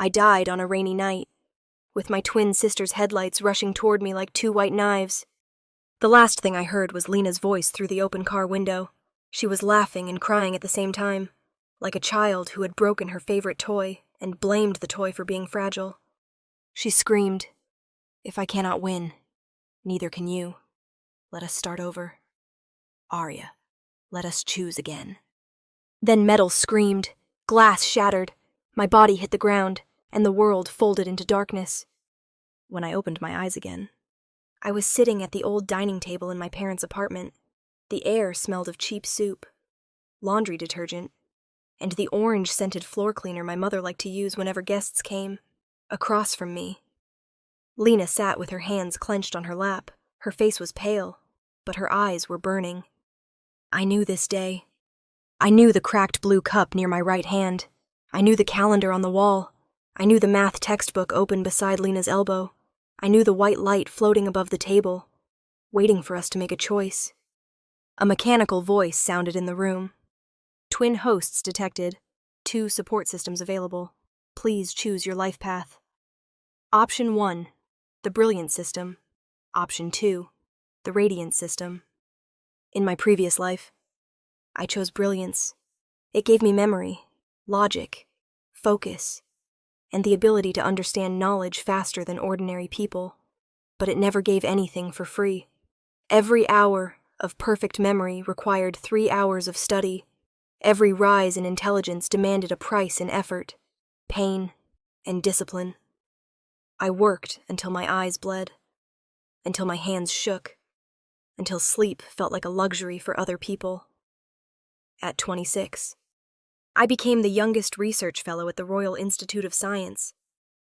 I died on a rainy night, with my twin sister's headlights rushing toward me like two white knives. The last thing I heard was Lena's voice through the open car window. She was laughing and crying at the same time, like a child who had broken her favorite toy and blamed the toy for being fragile. She screamed, "If I cannot win, neither can you. Let us start over. Arya, let us choose again." Then metal screamed, glass shattered, my body hit the ground, and the world folded into darkness. When I opened my eyes again, I was sitting at the old dining table in my parents' apartment. The air smelled of cheap soup, laundry detergent, and the orange-scented floor cleaner my mother liked to use whenever guests came. Across from me, Lena sat with her hands clenched on her lap. Her face was pale, but her eyes were burning. I knew this day. I knew the cracked blue cup near my right hand. I knew the calendar on the wall. I knew the math textbook open beside Lena's elbow. I knew the white light floating above the table, waiting for us to make a choice. A mechanical voice sounded in the room. Twin hosts detected. 2 support systems available. Please choose your life path. Option 1, the Brilliant System. Option 2, the Radiant System. In my previous life, I chose Brilliance. It gave me memory, logic, focus, and the ability to understand knowledge faster than ordinary people. But it never gave anything for free. Every hour of perfect memory required 3 hours of study. Every rise in intelligence demanded a price in effort, pain, and discipline. I worked until my eyes bled, until my hands shook, until sleep felt like a luxury for other people. At 26, I became the youngest research fellow at the Royal Institute of Science.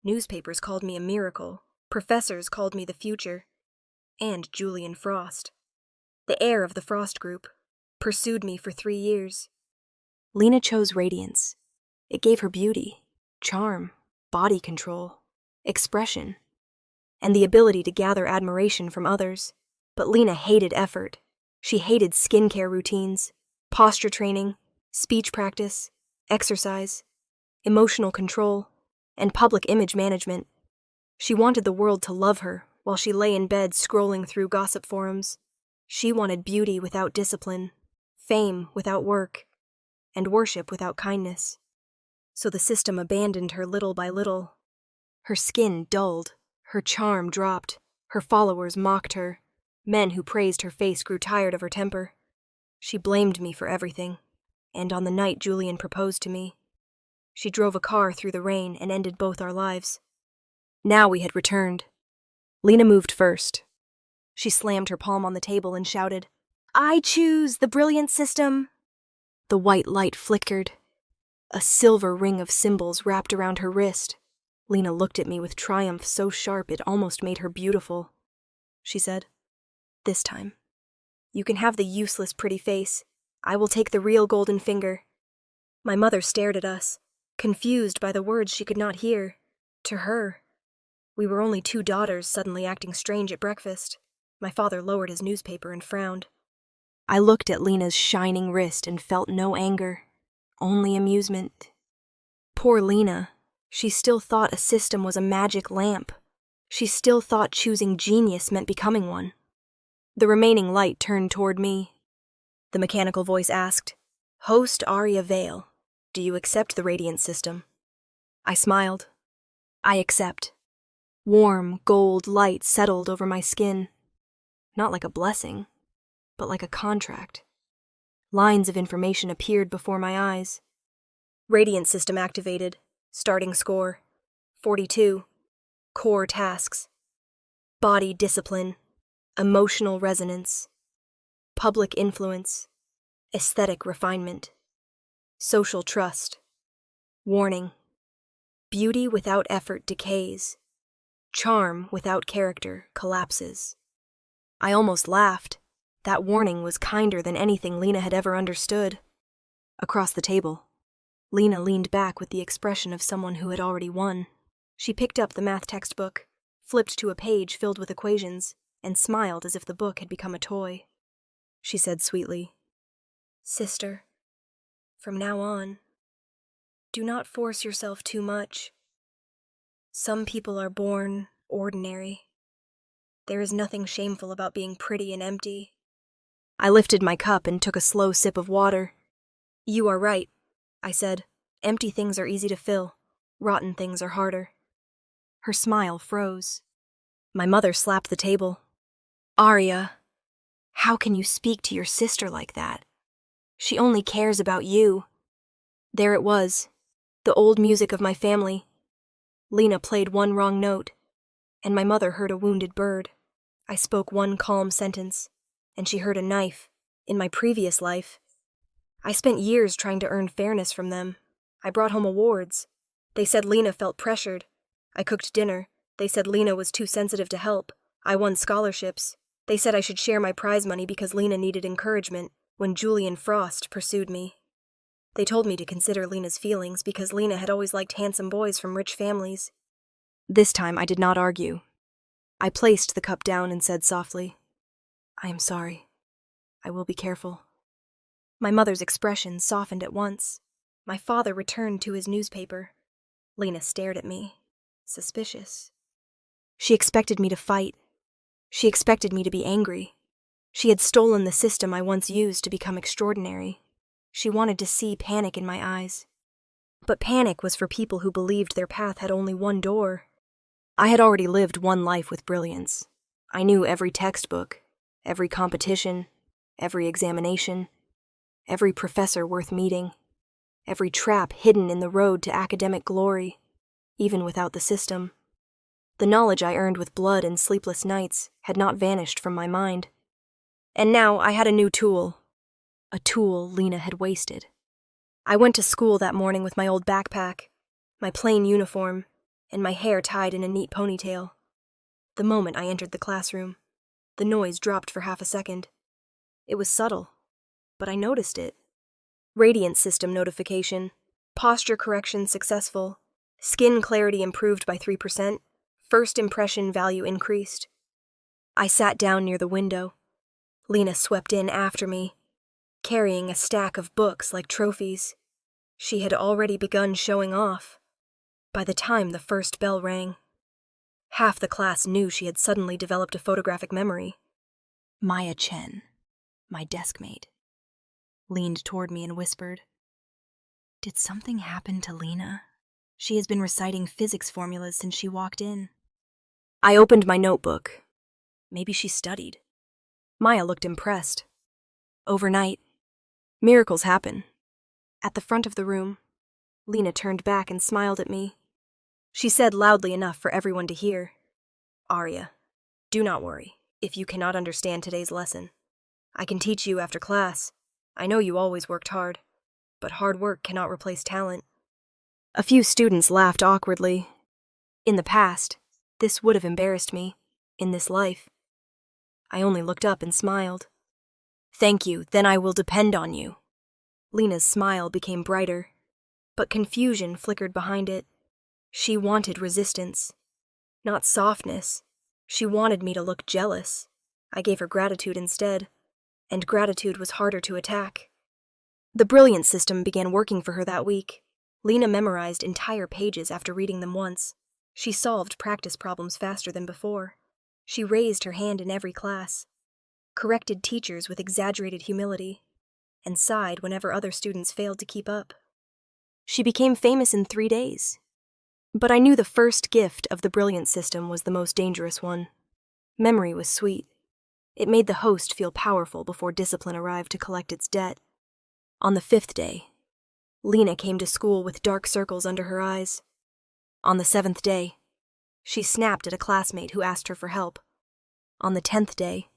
Newspapers called me a miracle, professors called me the future, and Julian Frost. The heir of the Frost Group pursued me for 3 years. Lena chose radiance. It gave her beauty, charm, body control, expression, and the ability to gather admiration from others. But Lena hated effort. She hated skincare routines, posture training, speech practice, exercise, emotional control, and public image management. She wanted the world to love her while she lay in bed scrolling through gossip forums. She wanted beauty without discipline, fame without work, and worship without kindness. So the system abandoned her little by little. Her skin dulled, her charm dropped, her followers mocked her. Men who praised her face grew tired of her temper. She blamed me for everything, and on the night Julian proposed to me, she drove a car through the rain and ended both our lives. Now we had returned. Lena moved first. She slammed her palm on the table and shouted, "I choose the Brilliant System." The white light flickered. A silver ring of symbols wrapped around her wrist. Lena looked at me with triumph so sharp it almost made her beautiful. She said, "This time, you can have the useless pretty face. I will take the real golden finger." My mother stared at us, confused by the words she could not hear. To her, we were only 2 daughters suddenly acting strange at breakfast. My father lowered his newspaper and frowned. I looked at Lena's shining wrist and felt no anger, only amusement. Poor Lena. She still thought a system was a magic lamp. She still thought choosing genius meant becoming one. The remaining light turned toward me. The mechanical voice asked, "Host Arya Vale, do you accept the Radiant System?" I smiled. I accept. Warm, gold light settled over my skin. Not like a blessing, but like a contract. Lines of information appeared before my eyes. Radiant System activated. Starting score, 42. Core tasks. Body discipline. Emotional resonance. Public influence. Aesthetic refinement. Social trust. Warning. Beauty without effort decays. Charm without character collapses. I almost laughed. That warning was kinder than anything Lena had ever understood. Across the table, Lena leaned back with the expression of someone who had already won. She picked up the math textbook, flipped to a page filled with equations, and smiled as if the book had become a toy. She said sweetly, "Sister, from now on, do not force yourself too much. Some people are born ordinary. There is nothing shameful about being pretty and empty. I lifted my cup and took a slow sip of water. You are right, I said. Empty things are easy to fill. Rotten things are harder. Her smile froze. My mother slapped the table. Arya, how can you speak to your sister like that? She only cares about you. There it was, the old music of my family. Lena played one wrong note, and my mother heard a wounded bird. I spoke one calm sentence, and she heard a knife. In my previous life, I spent years trying to earn fairness from them. I brought home awards. They said Lena felt pressured. I cooked dinner. They said Lena was too sensitive to help. I won scholarships. They said I should share my prize money because Lena needed encouragement when Julian Frost pursued me. They told me to consider Lena's feelings because Lena had always liked handsome boys from rich families. This time I did not argue. I placed the cup down and said softly, I am sorry. I will be careful. My mother's expression softened at once. My father returned to his newspaper. Lena stared at me, suspicious. She expected me to fight. She expected me to be angry. She had stolen the system I once used to become extraordinary. She wanted to see panic in my eyes. But panic was for people who believed their path had only one door. I had already lived one life with brilliance. I knew every textbook, every competition, every examination, every professor worth meeting, every trap hidden in the road to academic glory, even without the system. The knowledge I earned with blood and sleepless nights had not vanished from my mind. And now I had a new tool. A tool Lena had wasted. I went to school that morning with my old backpack, my plain uniform, and my hair tied in a neat ponytail. The moment I entered the classroom, the noise dropped for half a second. It was subtle, but I noticed it. Radiant system notification, posture correction successful, skin clarity improved by 3%, first impression value increased. I sat down near the window. Lena swept in after me, carrying a stack of books like trophies. She had already begun showing off. By the time the first bell rang, half the class knew she had suddenly developed a photographic memory. Maya Chen, my deskmate, leaned toward me and whispered, Did something happen to Lena? She has been reciting physics formulas since she walked in. I opened my notebook. Maybe she studied. Maya looked impressed. Overnight, miracles happen. At the front of the room, Lena turned back and smiled at me. She said loudly enough for everyone to hear, Arya, do not worry if you cannot understand today's lesson. I can teach you after class. I know you always worked hard, but hard work cannot replace talent. A few students laughed awkwardly. In the past, this would have embarrassed me. In this life, I only looked up and smiled. Thank you, then I will depend on you. Lena's smile became brighter, but confusion flickered behind it. She wanted resistance, not softness. She wanted me to look jealous. I gave her gratitude instead, and gratitude was harder to attack. The brilliant system began working for her that week. Lena memorized entire pages after reading them once. She solved practice problems faster than before. She raised her hand in every class, corrected teachers with exaggerated humility, and sighed whenever other students failed to keep up. She became famous in 3 days. But I knew the first gift of the brilliant system was the most dangerous one. Memory was sweet. It made the host feel powerful before discipline arrived to collect its debt. On the 5th day, Lena came to school with dark circles under her eyes. On the 7th day, she snapped at a classmate who asked her for help. On the 10th day,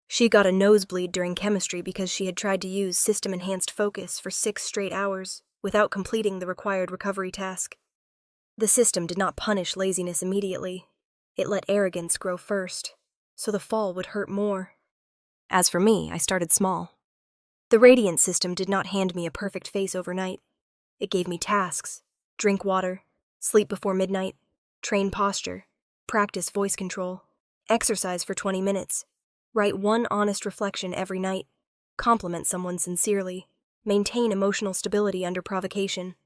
she got a nosebleed during chemistry because she had tried to use system-enhanced focus for 6 straight hours without completing the required recovery task. The system did not punish laziness immediately. It let arrogance grow first, so the fall would hurt more. As for me, I started small. The radiant system did not hand me a perfect face overnight. It gave me tasks: drink water, sleep before midnight, train posture, practice voice control, exercise for 20 minutes, write one honest reflection every night, compliment someone sincerely, maintain emotional stability under provocation.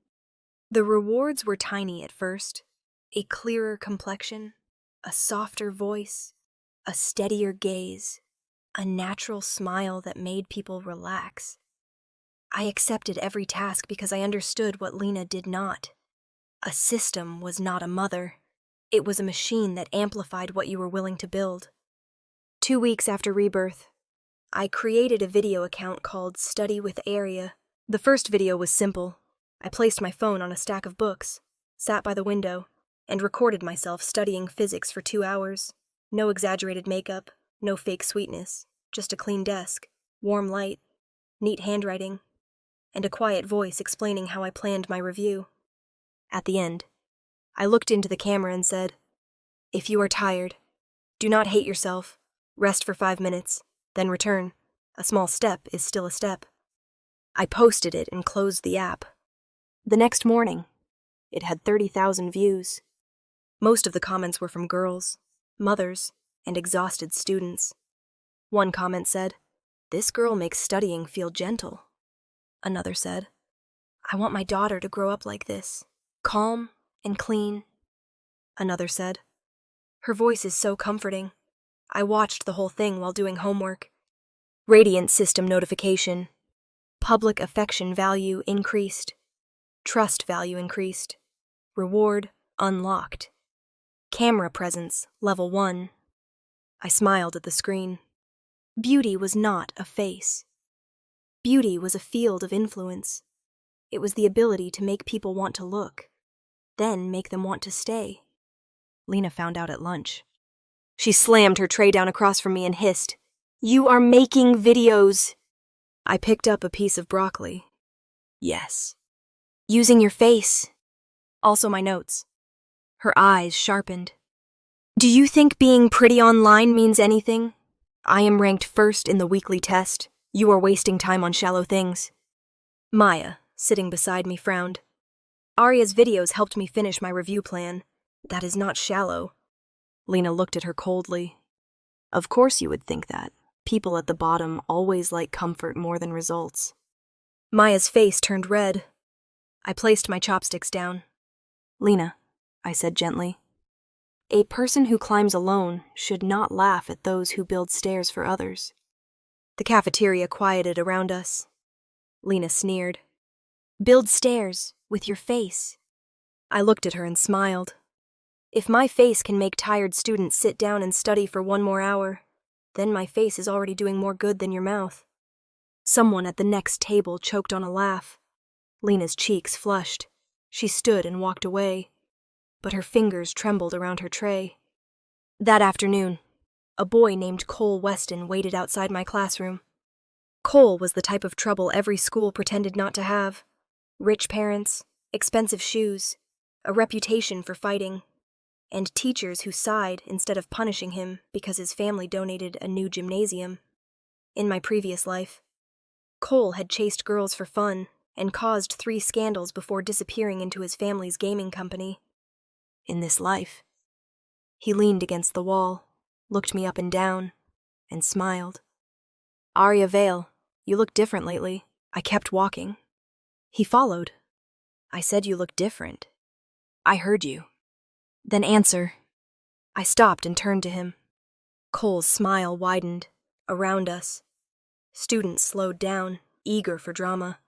The rewards were tiny at first, A clearer complexion, a softer voice, a steadier gaze, a natural smile that made people relax. I accepted every task because I understood what Lena did not. A system was not a mother. It was a machine that amplified what you were willing to build. 2 weeks after rebirth, I created a video account called Study with Area. The first video was simple. I placed my phone on a stack of books, sat by the window, and recorded myself studying physics for 2 hours. No exaggerated makeup, no fake sweetness, just a clean desk, warm light, neat handwriting, and a quiet voice explaining how I planned my review. At the end, I looked into the camera and said, "If you are tired, do not hate yourself. Rest for 5 minutes, then return. A small step is still a step." I posted it and closed the app. The next morning, it had 30,000 views. Most of the comments were from girls, mothers, and exhausted students. One comment said, "This girl makes studying feel gentle." Another said, "I want my daughter to grow up like this, calm and clean." Another said, "Her voice is so comforting. I watched the whole thing while doing homework." Radiant system notification. Public affection value increased. Trust value increased. Reward unlocked. Camera presence level 1. I smiled at the screen. Beauty was not a face. Beauty was a field of influence. It was the ability to make people want to look, then make them want to stay. Lena found out at lunch. She slammed her tray down across from me and hissed, "You are making videos." I picked up a piece of broccoli. "Yes." "Using your face." Also my notes. Her eyes sharpened. "Do you think being pretty online means anything? I am ranked first in the weekly test. You are wasting time on shallow things." Maya, sitting beside me, frowned. "Arya's videos helped me finish my review plan. That is not shallow." Lena looked at her coldly. "Of course you would think that. People at the bottom always like comfort more than results." Maya's face turned red. I placed my chopsticks down. "Lena," I said gently, "a person who climbs alone should not laugh at those who build stairs for others." The cafeteria quieted around us. Lena sneered. "Build stairs with your face." I looked at her and smiled. If my face can make tired students sit down and study for 1 more hour, then my face is already doing more good than your mouth. Someone at the next table choked on a laugh. Lena's cheeks flushed. She stood and walked away, but her fingers trembled around her tray. That afternoon, a boy named Cole Weston waited outside my classroom. Cole was the type of trouble every school pretended not to have. Rich parents, expensive shoes, a reputation for fighting, and teachers who sighed instead of punishing him because his family donated a new gymnasium. In my previous life, Cole had chased girls for fun and caused 3 scandals before disappearing into his family's gaming company. In this life, he leaned against the wall, looked me up and down, and smiled. "Arya Vale, you look different lately." I kept walking. He followed. "I said you look different." "I heard you." "Then answer." I stopped and turned to him. Cole's smile widened. Around us, students slowed down, eager for drama.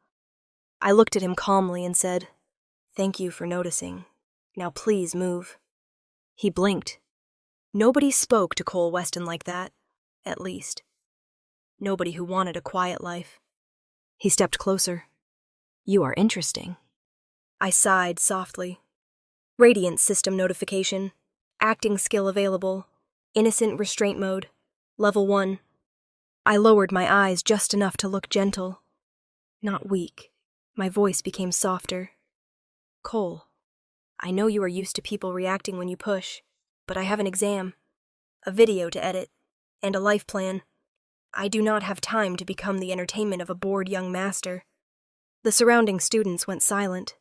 I looked at him calmly and said, "Thank you for noticing. Now please move." He blinked. Nobody spoke to Cole Weston like that, at least. Nobody who wanted a quiet life. He stepped closer. "You are interesting." I sighed softly. Radiant system notification. Acting skill available. Innocent restraint mode. Level 1. I lowered my eyes just enough to look gentle. Not weak. My voice became softer. "Cole, I know you are used to people reacting when you push, but I have an exam, a video to edit, and a life plan. I do not have time to become the entertainment of a bored young master." The surrounding students went silent.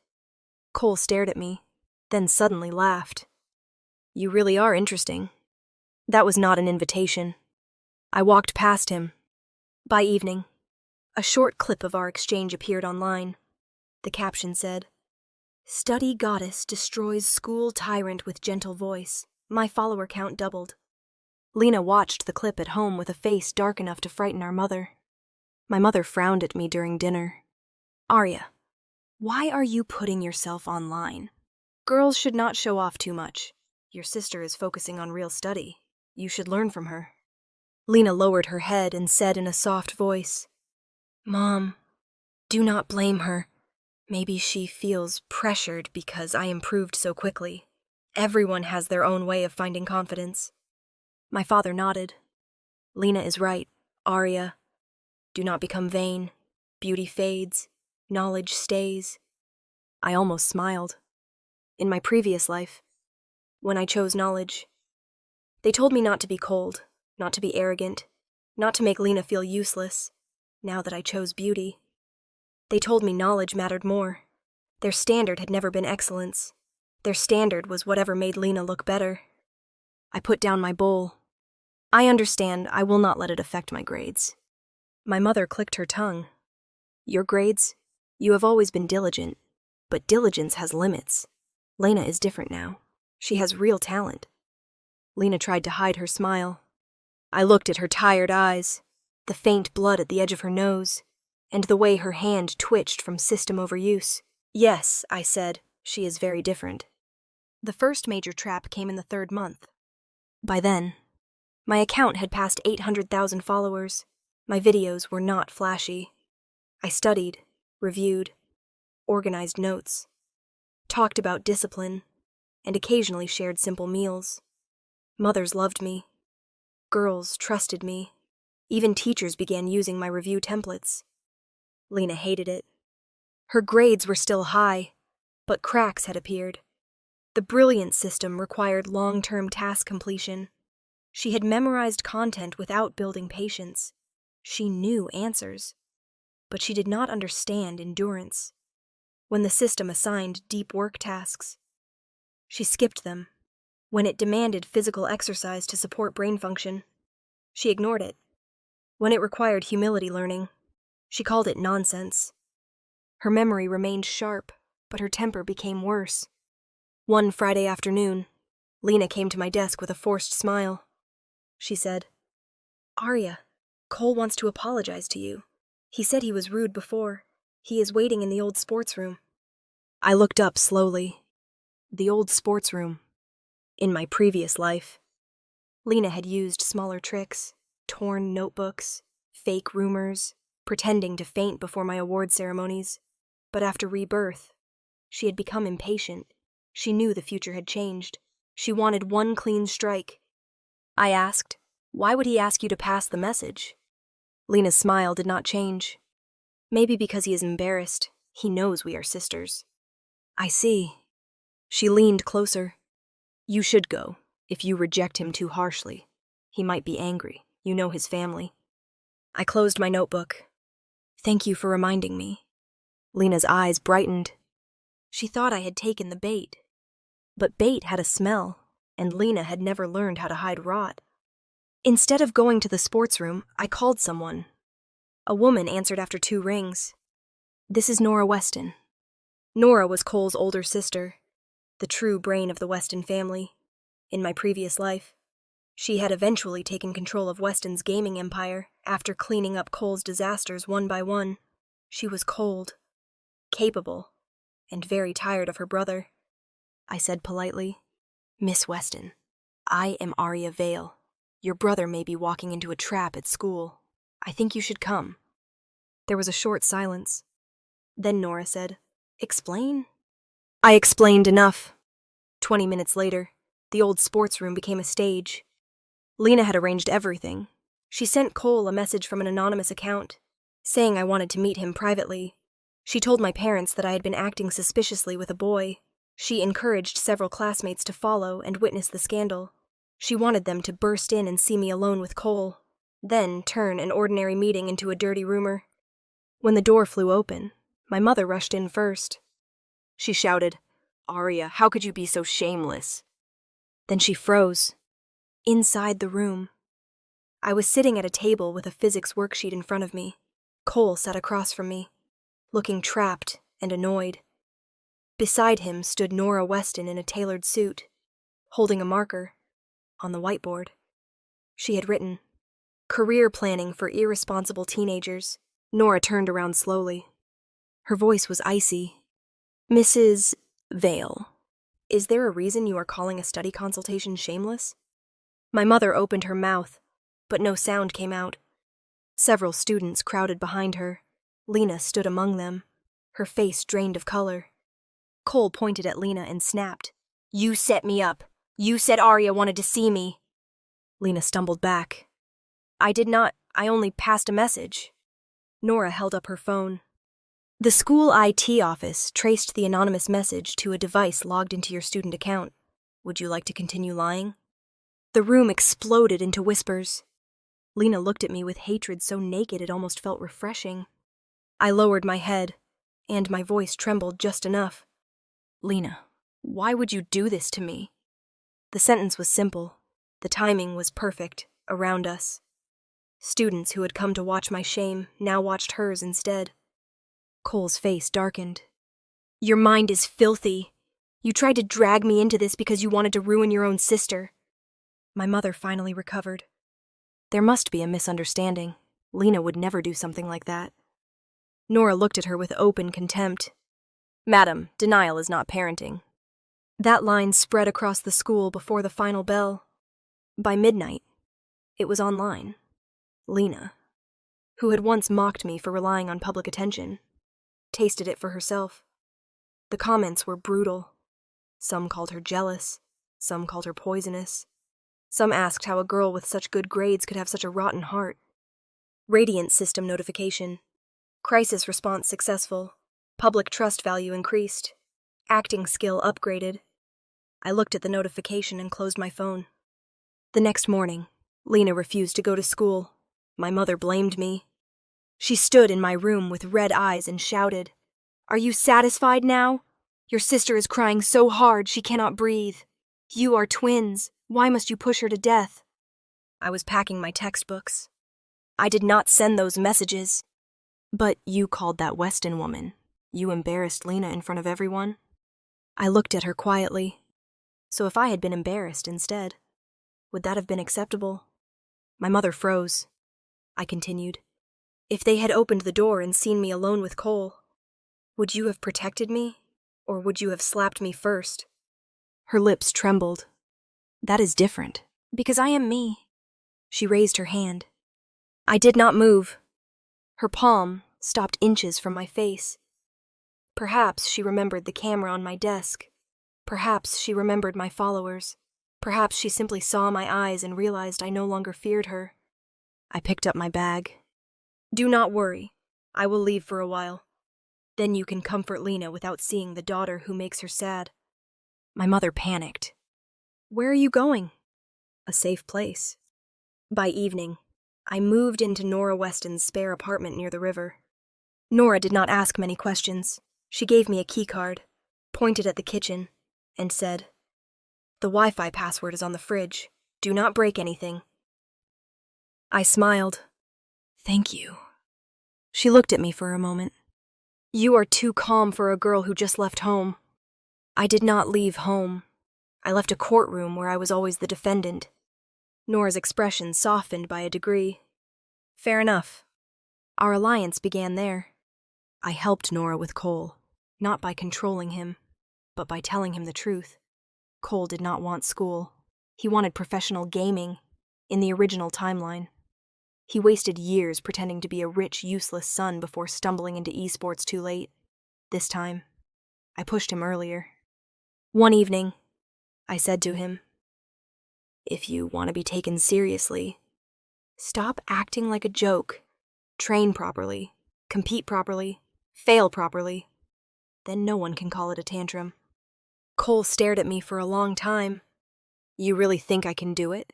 Cole stared at me, then suddenly laughed. "You really are interesting." That was not an invitation. I walked past him. By evening, a short clip of our exchange appeared online. The caption said, Study goddess destroys school tyrant with gentle voice. My follower count doubled. Lena watched the clip at home with a face dark enough to frighten our mother. My mother frowned at me during dinner. Arya, why are you putting yourself online? Girls should not show off too much. Your sister is focusing on real study. You should learn from her. Lena lowered her head and said in a soft voice, Mom, do not blame her. Maybe she feels pressured because I improved so quickly. Everyone has their own way of finding confidence. My father nodded. Lena is right, Arya. Do not become vain. Beauty fades. Knowledge stays. I almost smiled. In my previous life, when I chose knowledge, they told me not to be cold, not to be arrogant, not to make Lena feel useless, now that I chose beauty. They told me knowledge mattered more. Their standard had never been excellence. Their standard was whatever made Lena look better. I put down my bowl. I understand I will not let it affect my grades. My mother clicked her tongue. Your grades? You have always been diligent, but diligence has limits. Lena is different now. She has real talent. Lena tried to hide her smile. I looked at her tired eyes, the faint blood at the edge of her nose, and the way her hand twitched from system overuse. Yes, I said, she is very different. The first major trap came in the 3rd month. By then, my account had passed 800,000 followers. My videos were not flashy. I studied, reviewed, organized notes, talked about discipline, and occasionally shared simple meals. Mothers loved me. Girls trusted me. Even teachers began using my review templates. Lena hated it. Her grades were still high, but cracks had appeared. The brilliant system required long-term task completion. She had memorized content without building patience. She knew answers, but she did not understand endurance. When the system assigned deep work tasks, she skipped them. When it demanded physical exercise to support brain function, she ignored it. When it required humility learning, she called it nonsense. Her memory remained sharp, but her temper became worse. One Friday afternoon, Lena came to my desk with a forced smile. She said, Arya, Cole wants to apologize to you. He said he was rude before. He is waiting in the old sports room. I looked up slowly. The old sports room. In my previous life, Lena had used smaller tricks, torn notebooks, fake rumors, pretending to faint before my award ceremonies. But after rebirth, she had become impatient. She knew the future had changed. She wanted one clean strike. I asked, why would he ask you to pass the message? Lena's smile did not change. Maybe because he is embarrassed. He knows we are sisters. I see. She leaned closer. You should go. If you reject him too harshly, he might be angry. You know his family. I closed my notebook. Thank you for reminding me. Lena's eyes brightened. She thought I had taken the bait. But bait had a smell, and Lena had never learned how to hide rot. Instead of going to the sports room, I called someone. A woman answered after 2 rings. This is Nora Weston. Nora was Cole's older sister, the true brain of the Weston family. In my previous life, she had eventually taken control of Weston's gaming empire after cleaning up Cole's disasters one by one. She was cold, capable, and very tired of her brother. I said politely, Miss Weston, I am Arya Vale. Your brother may be walking into a trap at school. I think you should come. There was a short silence. Then Nora said, Explain? I explained enough. 20 minutes later, the old sports room became a stage. Lena had arranged everything. She sent Cole a message from an anonymous account, saying I wanted to meet him privately. She told my parents that I had been acting suspiciously with a boy. She encouraged several classmates to follow and witness the scandal. She wanted them to burst in and see me alone with Cole, then turn an ordinary meeting into a dirty rumor. When the door flew open, my mother rushed in first. She shouted, Arya, how could you be so shameless? Then she froze. Inside the room. I was sitting at a table with a physics worksheet in front of me. Cole sat across from me, looking trapped and annoyed. Beside him stood Nora Weston in a tailored suit, holding a marker on the whiteboard. She had written, "Career planning for irresponsible teenagers." Nora turned around slowly. Her voice was icy. "Mrs. Vale, is there a reason you are calling a study consultation shameless?" My mother opened her mouth, but no sound came out. Several students crowded behind her. Lena stood among them, her face drained of color. Cole pointed at Lena and snapped, "You set me up. You said Arya wanted to see me." Lena stumbled back. "I did not. I only passed a message." Nora held up her phone. "The school IT office traced the anonymous message to a device logged into your student account. Would you like to continue lying?" The room exploded into whispers. Lena looked at me with hatred so naked it almost felt refreshing. I lowered my head, and my voice trembled just enough. "Lena, why would you do this to me?" The sentence was simple. The timing was perfect, around us. Students who had come to watch my shame now watched hers instead. Cole's face darkened. "Your mind is filthy. You tried to drag me into this because you wanted to ruin your own sister." My mother finally recovered. "There must be a misunderstanding. Lena would never do something like that." Nora looked at her with open contempt. "Madam, denial is not parenting." That line spread across the school before the final bell. By midnight, it was online. Lena, who had once mocked me for relying on public attention, tasted it for herself. The comments were brutal. Some called her jealous. Some called her poisonous. Some asked how a girl with such good grades could have such a rotten heart. Radiant system notification. Crisis response successful. Public trust value increased. Acting skill upgraded. I looked at the notification and closed my phone. The next morning, Lena refused to go to school. My mother blamed me. She stood in my room with red eyes and shouted, "Are you satisfied now? Your sister is crying so hard she cannot breathe. You are twins. Why must you push her to death?" I was packing my textbooks. "I did not send those messages." "But you called that Weston woman. You embarrassed Lena in front of everyone." I looked at her quietly. So if I had been embarrassed instead, would that have been acceptable? My mother froze. I continued, "If they had opened the door and seen me alone with Cole, would you have protected me, or would you have slapped me first?" Her lips trembled. "That is different, because I am me." She raised her hand. I did not move. Her palm stopped inches from my face. Perhaps she remembered the camera on my desk. Perhaps she remembered my followers. Perhaps she simply saw my eyes and realized I no longer feared her. I picked up my bag. "Do not worry. I will leave for a while. Then you can comfort Lena without seeing the daughter who makes her sad." My mother panicked. "Where are you going?" "A safe place." By evening, I moved into Nora Weston's spare apartment near the river. Nora did not ask many questions. She gave me a keycard, pointed at the kitchen, and said, "The Wi-Fi password is on the fridge. Do not break anything." I smiled. "Thank you." She looked at me for a moment. "You are too calm for a girl who just left home." I did not leave home. I left a courtroom where I was always the defendant. Nora's expression softened by a degree. "Fair enough." Our alliance began there. I helped Nora with Cole, not by controlling him, but by telling him the truth. Cole did not want school. He wanted professional gaming, in the original timeline. He wasted years pretending to be a rich, useless son before stumbling into esports too late. This time, I pushed him earlier. One evening, I said to him, "If you want to be taken seriously, stop acting like a joke. Train properly, compete properly, fail properly. Then no one can call it a tantrum." Cole stared at me for a long time. "You really think I can do it?"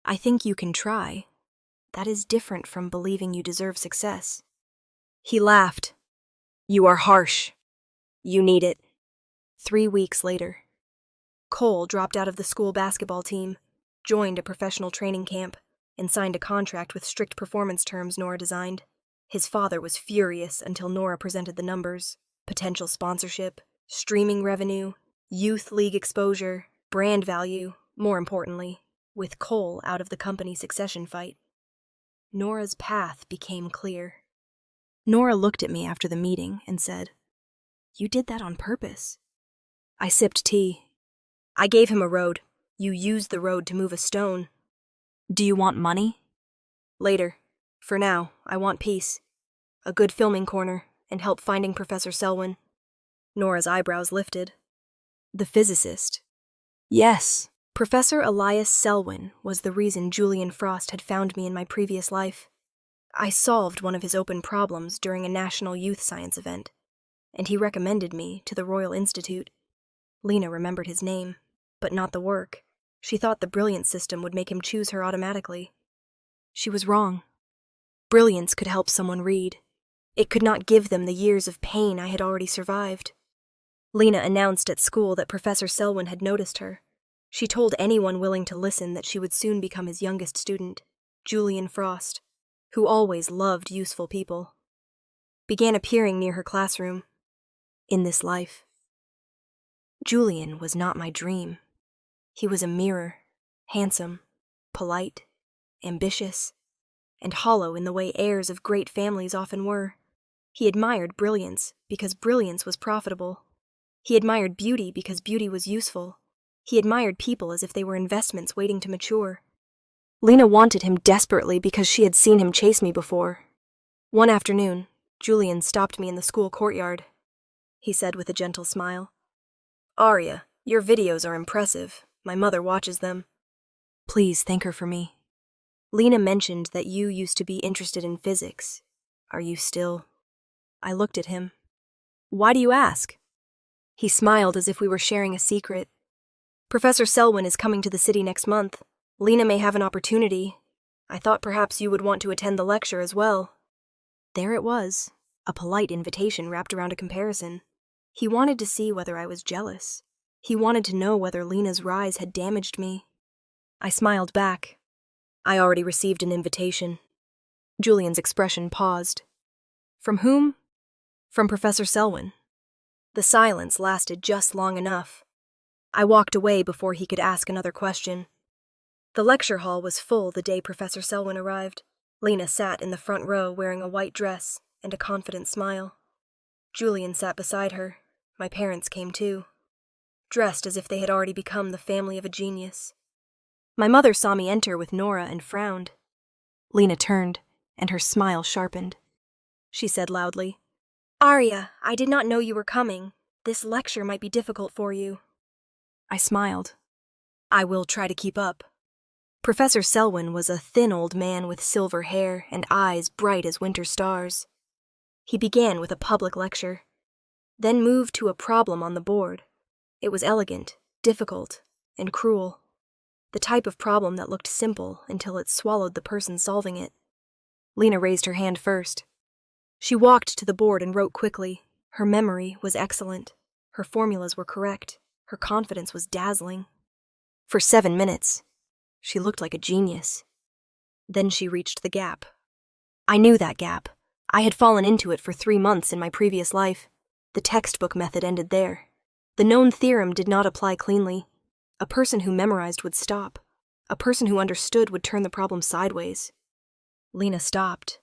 "I think you can try. That is different from believing you deserve success." He laughed. "You are harsh. You need it." 3 weeks later, Cole dropped out of the school basketball team, joined a professional training camp, and signed a contract with strict performance terms Nora designed. His father was furious until Nora presented the numbers, potential sponsorship, Streaming revenue, youth league exposure, brand value, more importantly, with coal out of the company succession fight. Nora's path became clear. Nora looked at me after the meeting and said, "You did that on purpose." I sipped tea. "I gave him a road. You used the road to move a stone." "Do you want money?" "Later. For now, I want peace. A good filming corner, and help finding Professor Selwyn." Nora's eyebrows lifted. "The physicist?" "Yes. Professor Elias Selwyn was the reason Julian Frost had found me in my previous life. I solved one of his open problems during a national youth science event, and he recommended me to the Royal Institute. Lena remembered his name, but not the work. She thought the brilliance system would make him choose her automatically. She was wrong. Brilliance could help someone read. It could not give them the years of pain I had already survived. Lena announced at school that Professor Selwyn had noticed her. She told anyone willing to listen that she would soon become his youngest student, Julian Frost, who always loved useful people. Began appearing near her classroom. In this life. Julian was not my dream. He was a mirror, handsome, polite, ambitious, and hollow in the way heirs of great families often were. He admired brilliance because brilliance was profitable. He admired beauty because beauty was useful. He admired people as if they were investments waiting to mature. Lena wanted him desperately because she had seen him chase me before. One afternoon, Julian stopped me in the school courtyard. He said with a gentle smile, "Arya, your videos are impressive. My mother watches them. Please thank her for me. Lena mentioned that you used to be interested in physics. Are you still?" I looked at him. "Why do you ask?" He smiled as if we were sharing a secret. "Professor Selwyn is coming to the city next month. Lena may have an opportunity. I thought perhaps you would want to attend the lecture as well." There it was, a polite invitation wrapped around a comparison. He wanted to see whether I was jealous. He wanted to know whether Lena's rise had damaged me. I smiled back. "I already received an invitation." Julian's expression paused. "From whom?" "From Professor Selwyn." The silence lasted just long enough. I walked away before he could ask another question. The lecture hall was full the day Professor Selwyn arrived. Lena sat in the front row wearing a white dress and a confident smile. Julian sat beside her. My parents came too, dressed as if they had already become the family of a genius. My mother saw me enter with Nora and frowned. Lena turned, and her smile sharpened. She said loudly, "Arya, I did not know you were coming. This lecture might be difficult for you." I smiled. "I will try to keep up." Professor Selwyn was a thin old man with silver hair and eyes bright as winter stars. He began with a public lecture, then moved to a problem on the board. It was elegant, difficult, and cruel. The type of problem that looked simple until it swallowed the person solving it. Lena raised her hand first. She walked to the board and wrote quickly. Her memory was excellent. Her formulas were correct. Her confidence was dazzling. For 7 minutes, she looked like a genius. Then she reached the gap. I knew that gap. I had fallen into it for 3 months in my previous life. The textbook method ended there. The known theorem did not apply cleanly. A person who memorized would stop. A person who understood would turn the problem sideways. Lena stopped.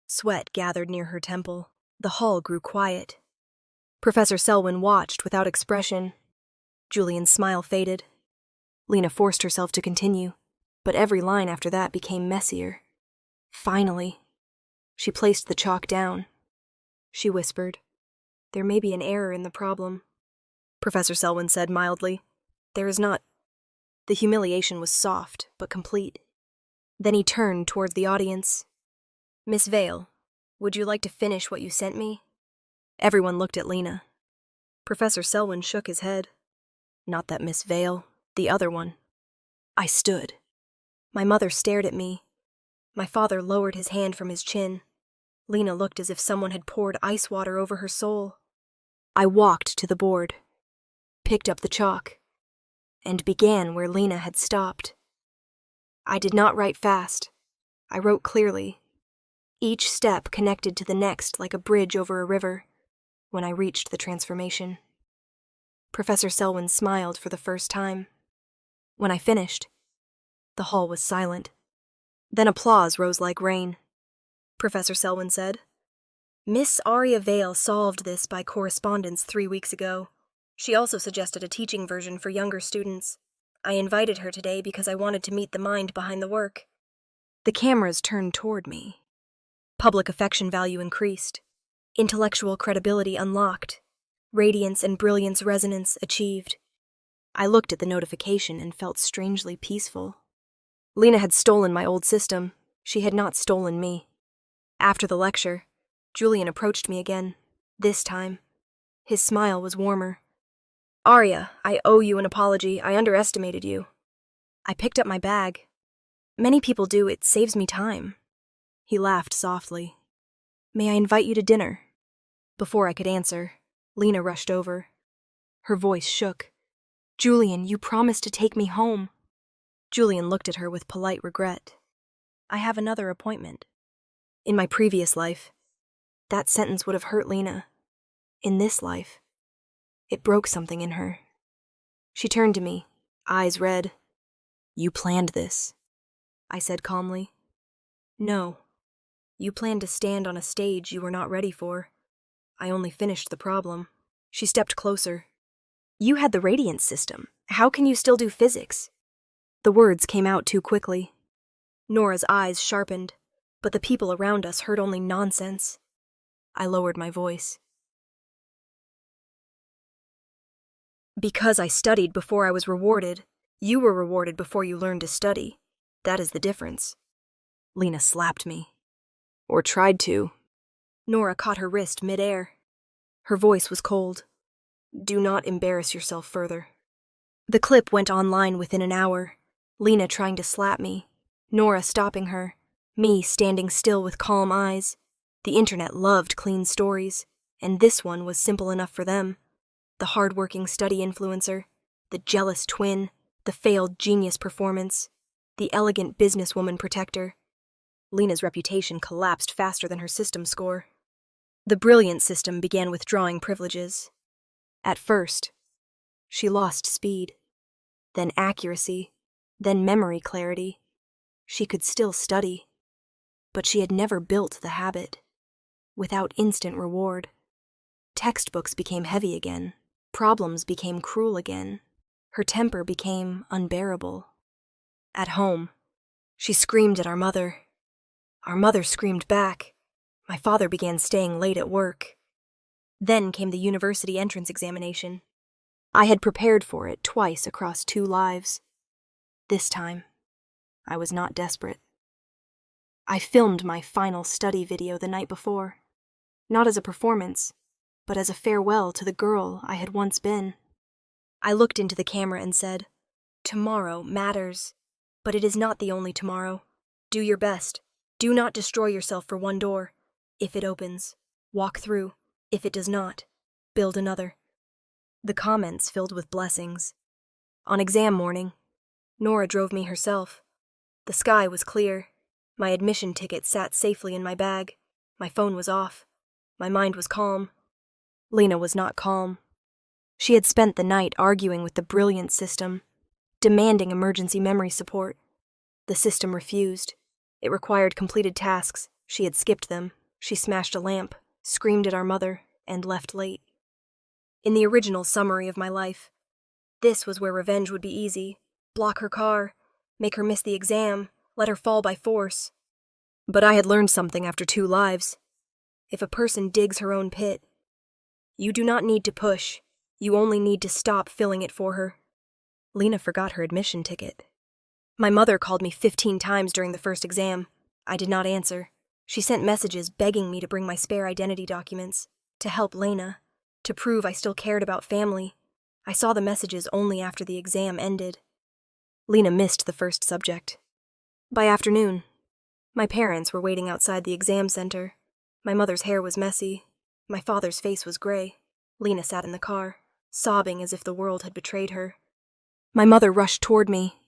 Sweat gathered near her temple. The hall grew quiet. Professor Selwyn watched without expression. Julian's smile faded. Lena forced herself to continue, but every line after that became messier. Finally, she placed the chalk down. She whispered, "There may be an error in the problem." Professor Selwyn said mildly, "There is not." The humiliation was soft, but complete. Then he turned towards the audience. "Miss Vale, would you like to finish what you sent me?" Everyone looked at Lena. Professor Selwyn shook his head. "Not that Miss Vale, the other one." I stood. My mother stared at me. My father lowered his hand from his chin. Lena looked as if someone had poured ice water over her soul. I walked to the board, picked up the chalk, and began where Lena had stopped. I did not write fast. I wrote clearly. Each step connected to the next like a bridge over a river. When I reached the transformation, Professor Selwyn smiled for the first time. When I finished, the hall was silent. Then applause rose like rain. Professor Selwyn said, "Miss Aria Vale solved this by correspondence 3 weeks ago. She also suggested a teaching version for younger students. I invited her today because I wanted to meet the mind behind the work." The cameras turned toward me. Public affection value increased. Intellectual credibility unlocked. Radiance and brilliance resonance achieved. I looked at the notification and felt strangely peaceful. Lena had stolen my old system. She had not stolen me. After the lecture, Julian approached me again, this time. His smile was warmer. "Aria, I owe you an apology. I underestimated you." I picked up my bag. "Many people do. It saves me time." He laughed softly. "May I invite you to dinner?" Before I could answer, Lena rushed over. Her voice shook. "Julian, you promised to take me home." Julian looked at her with polite regret. "I have another appointment." In my previous life, that sentence would have hurt Lena. In this life, it broke something in her. She turned to me, eyes red. "You planned this," I said calmly. "No. You planned to stand on a stage you were not ready for. I only finished the problem." She stepped closer. "You had the radiance system. How can you still do physics?" The words came out too quickly. Nora's eyes sharpened, but the people around us heard only nonsense. I lowered my voice. "Because I studied before I was rewarded. You were rewarded before you learned to study. That is the difference." Lena slapped me. "Or tried to." Nora caught her wrist mid-air. Her voice was cold. "Do not embarrass yourself further." The clip went online within an hour. Lena trying to slap me. Nora stopping her. Me standing still with calm eyes. The internet loved clean stories, and this one was simple enough for them. The hard-working study influencer, the jealous twin, the failed genius performance, the elegant businesswoman protector. Lena's reputation collapsed faster than her system score. The brilliant system began withdrawing privileges. At first, she lost speed, then accuracy, then memory clarity. She could still study, but she had never built the habit. Without instant reward, textbooks became heavy again. Problems became cruel again. Her temper became unbearable. At home, she screamed at our mother. Our mother screamed back. My father began staying late at work. Then came the university entrance examination. I had prepared for it twice across 2 lives. This time, I was not desperate. I filmed my final study video the night before, not as a performance, but as a farewell to the girl I had once been. I looked into the camera and said, "Tomorrow matters, but it is not the only tomorrow. Do your best. Do not destroy yourself for one door. If it opens, walk through. If it does not, build another." The comments filled with blessings. On exam morning, Nora drove me herself. The sky was clear. My admission ticket sat safely in my bag. My phone was off. My mind was calm. Lena was not calm. She had spent the night arguing with the brilliant system, demanding emergency memory support. The system refused. It required completed tasks. She had skipped them. She smashed a lamp, screamed at our mother, and left late. In the original summary of my life, this was where revenge would be easy. Block her car, make her miss the exam, let her fall by force. But I had learned something after 2 lives. If a person digs her own pit, you do not need to push. You only need to stop filling it for her. Lena forgot her admission ticket. My mother called me 15 times during the first exam. I did not answer. She sent messages begging me to bring my spare identity documents, to help Lena, to prove I still cared about family. I saw the messages only after the exam ended. Lena missed the first subject. By afternoon, my parents were waiting outside the exam center. My mother's hair was messy. My father's face was gray. Lena sat in the car, sobbing as if the world had betrayed her. My mother rushed toward me.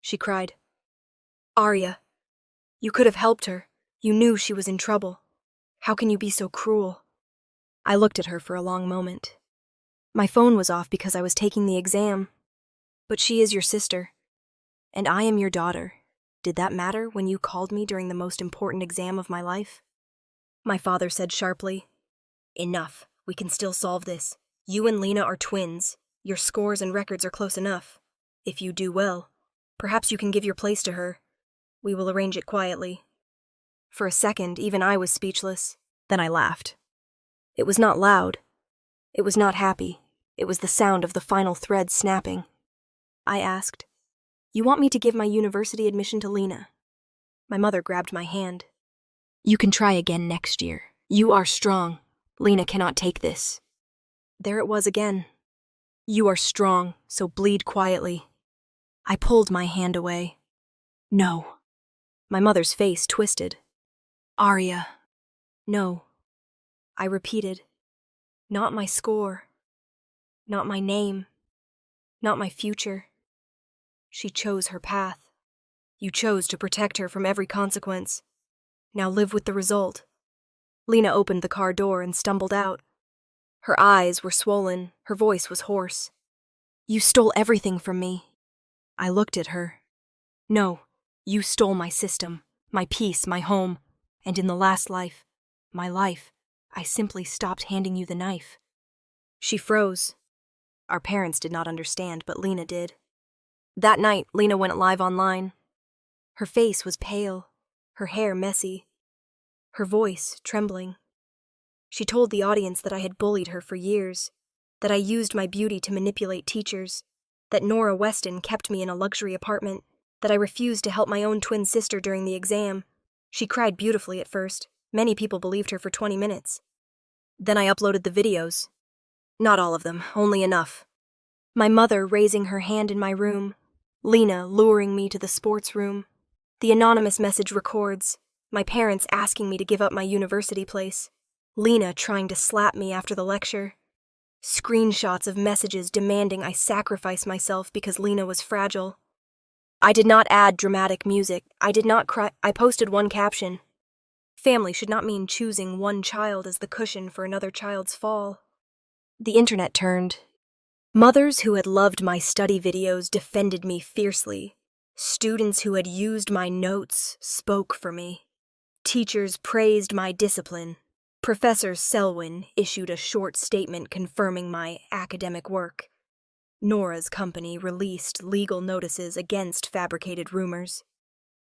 She cried, "Aria, you could have helped her. You knew she was in trouble. How can you be so cruel?" I looked at her for a long moment. My phone was off because I was taking the exam. But she is your sister, and I am your daughter. Did that matter when you called me during the most important exam of my life? My father said sharply, "Enough. We can still solve this. You and Lena are twins. Your scores and records are close enough. If you do well, perhaps you can give your place to her. We will arrange it quietly." For a second, even I was speechless. Then I laughed. It was not loud. It was not happy. It was the sound of the final thread snapping. I asked, "You want me to give my university admission to Lena?" My mother grabbed my hand. "You can try again next year. You are strong. Lena cannot take this." There it was again. "You are strong, so bleed quietly." I pulled my hand away. "No." My mother's face twisted. "Arya." "No." I repeated. "Not my score. Not my name. Not my future." She chose her path. You chose to protect her from every consequence. Now live with the result. Lena opened the car door and stumbled out. Her eyes were swollen, her voice was hoarse. "You stole everything from me." I looked at her. "No, you stole my system, my peace, my home, and in the last life, my life, I simply stopped handing you the knife." She froze. Our parents did not understand, but Lena did. That night, Lena went live online. Her face was pale, her hair messy, her voice trembling. She told the audience that I had bullied her for years, that I used my beauty to manipulate teachers, that Nora Weston kept me in a luxury apartment, that I refused to help my own twin sister during the exam. She cried beautifully at first. Many people believed her for 20 minutes. Then I uploaded the videos. Not all of them, only enough. My mother raising her hand in my room, Lena luring me to the sports room. The anonymous message records, my parents asking me to give up my university place, Lena trying to slap me after the lecture. Screenshots of messages demanding I sacrifice myself because Lena was fragile. I did not add dramatic music. I did not cry. I posted one caption. Family should not mean choosing one child as the cushion for another child's fall. The internet turned. Mothers who had loved my study videos defended me fiercely. Students who had used my notes spoke for me. Teachers praised my discipline. Professor Selwyn issued a short statement confirming my academic work. Nora's company released legal notices against fabricated rumors.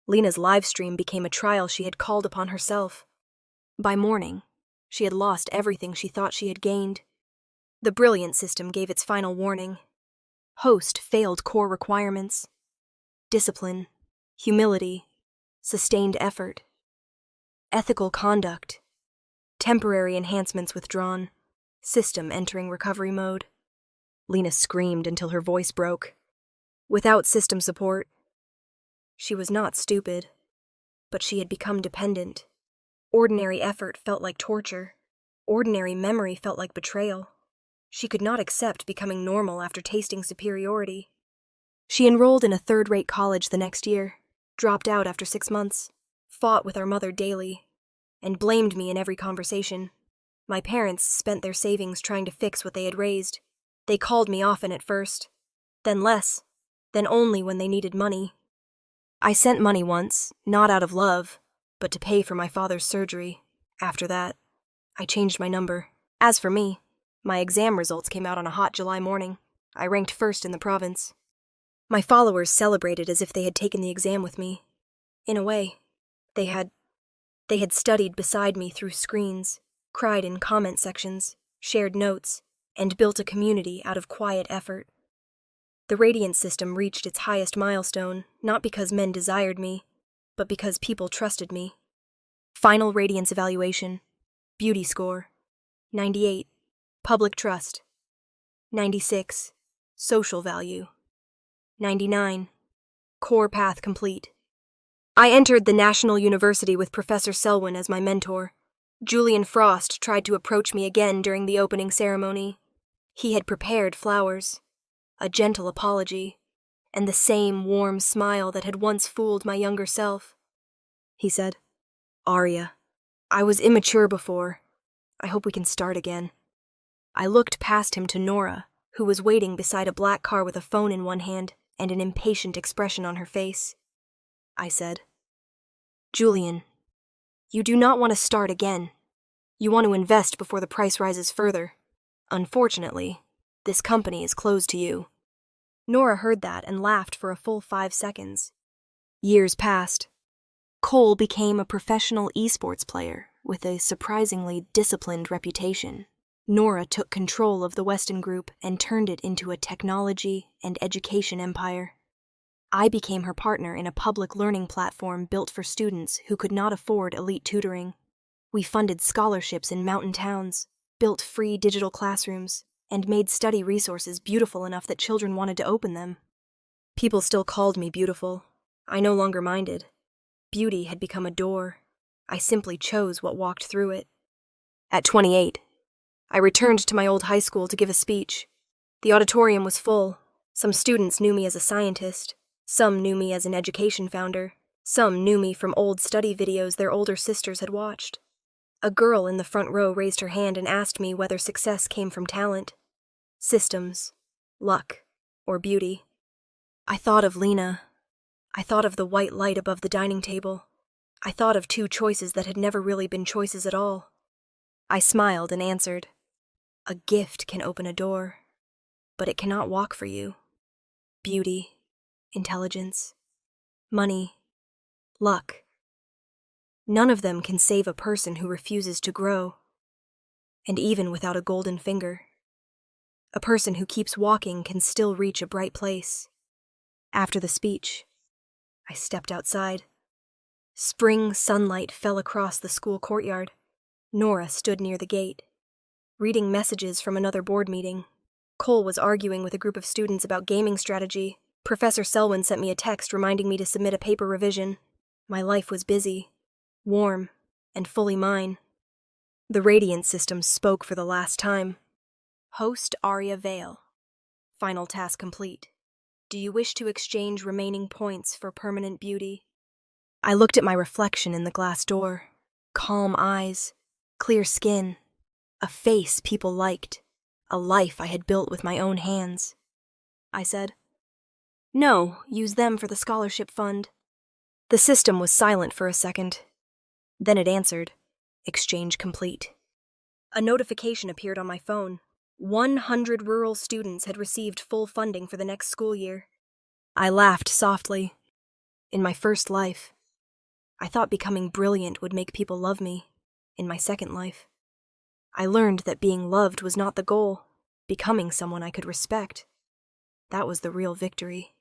Lena's livestream became a trial she had called upon herself. By morning, she had lost everything she thought she had gained. The Brilliant system gave its final warning. Host failed core requirements. Discipline, humility, sustained effort. Ethical conduct. Temporary enhancements withdrawn. System entering recovery mode. Lena screamed until her voice broke. Without system support, she was not stupid, but she had become dependent. Ordinary effort felt like torture. Ordinary memory felt like betrayal. She could not accept becoming normal after tasting superiority. She enrolled in a third-rate college the next year, dropped out after 6 months, fought with our mother daily, and blamed me in every conversation. My parents spent their savings trying to fix what they had raised. They called me often at first, then less, then only when they needed money. I sent money once, not out of love, but to pay for my father's surgery. After that, I changed my number. As for me, my exam results came out on a hot July morning. I ranked first in the province. My followers celebrated as if they had taken the exam with me. In a way, they had studied beside me through screens, cried in comment sections, shared notes, and built a community out of quiet effort. The Radiant system reached its highest milestone, not because men desired me, but because people trusted me. Final Radiance evaluation. Beauty score. 98. Public trust. 96. Social value. 99. Core path complete. I entered the National University with Professor Selwyn as my mentor. Julian Frost tried to approach me again during the opening ceremony. He had prepared flowers, a gentle apology, and the same warm smile that had once fooled my younger self. He said, "Arya, I was immature before. I hope we can start again." I looked past him to Nora, who was waiting beside a black car with a phone in one hand and an impatient expression on her face. I said, "Julian, you do not want to start again. You want to invest before the price rises further. Unfortunately, this company is closed to you." Nora heard that and laughed for a full 5 seconds. Years passed. Cole became a professional esports player with a surprisingly disciplined reputation. Nora took control of the Weston Group and turned it into a technology and education empire. I became her partner in a public learning platform built for students who could not afford elite tutoring. We funded scholarships in mountain towns, built free digital classrooms, and made study resources beautiful enough that children wanted to open them. People still called me beautiful. I no longer minded. Beauty had become a door. I simply chose what walked through it. At 28, I returned to my old high school to give a speech. The auditorium was full. Some students knew me as a scientist. Some knew me as an education founder. Some knew me from old study videos their older sisters had watched. A girl in the front row raised her hand and asked me whether success came from talent, systems, luck, or beauty. I thought of Lena. I thought of the white light above the dining table. I thought of 2 choices that had never really been choices at all. I smiled and answered, "A gift can open a door, but it cannot walk for you. Beauty, intelligence, money, luck. None of them can save a person who refuses to grow. And even without a golden finger, a person who keeps walking can still reach a bright place." After the speech, I stepped outside. Spring sunlight fell across the school courtyard. Nora stood near the gate, reading messages from another board meeting. Cole was arguing with a group of students about gaming strategy. Professor Selwyn sent me a text reminding me to submit a paper revision. My life was busy, warm, and fully mine. The radiant system spoke for the last time. "Host Arya Vale. Final task complete. Do you wish to exchange remaining points for permanent beauty?" I looked at my reflection in the glass door. Calm eyes, clear skin, a face people liked, a life I had built with my own hands. I said, "No, use them for the scholarship fund." The system was silent for a second. Then it answered, "Exchange complete." A notification appeared on my phone. 100 rural students had received full funding for the next school year. I laughed softly. In my first life, I thought becoming brilliant would make people love me. In my second life, I learned that being loved was not the goal. Becoming someone I could respect, that was the real victory.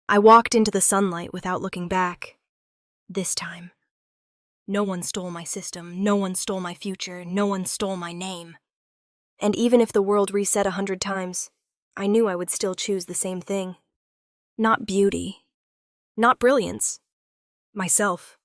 I walked into the sunlight without looking back. This time, no one stole my system, no one stole my future, no one stole my name. And even if the world reset 100 times, I knew I would still choose the same thing. Not beauty, not brilliance, myself.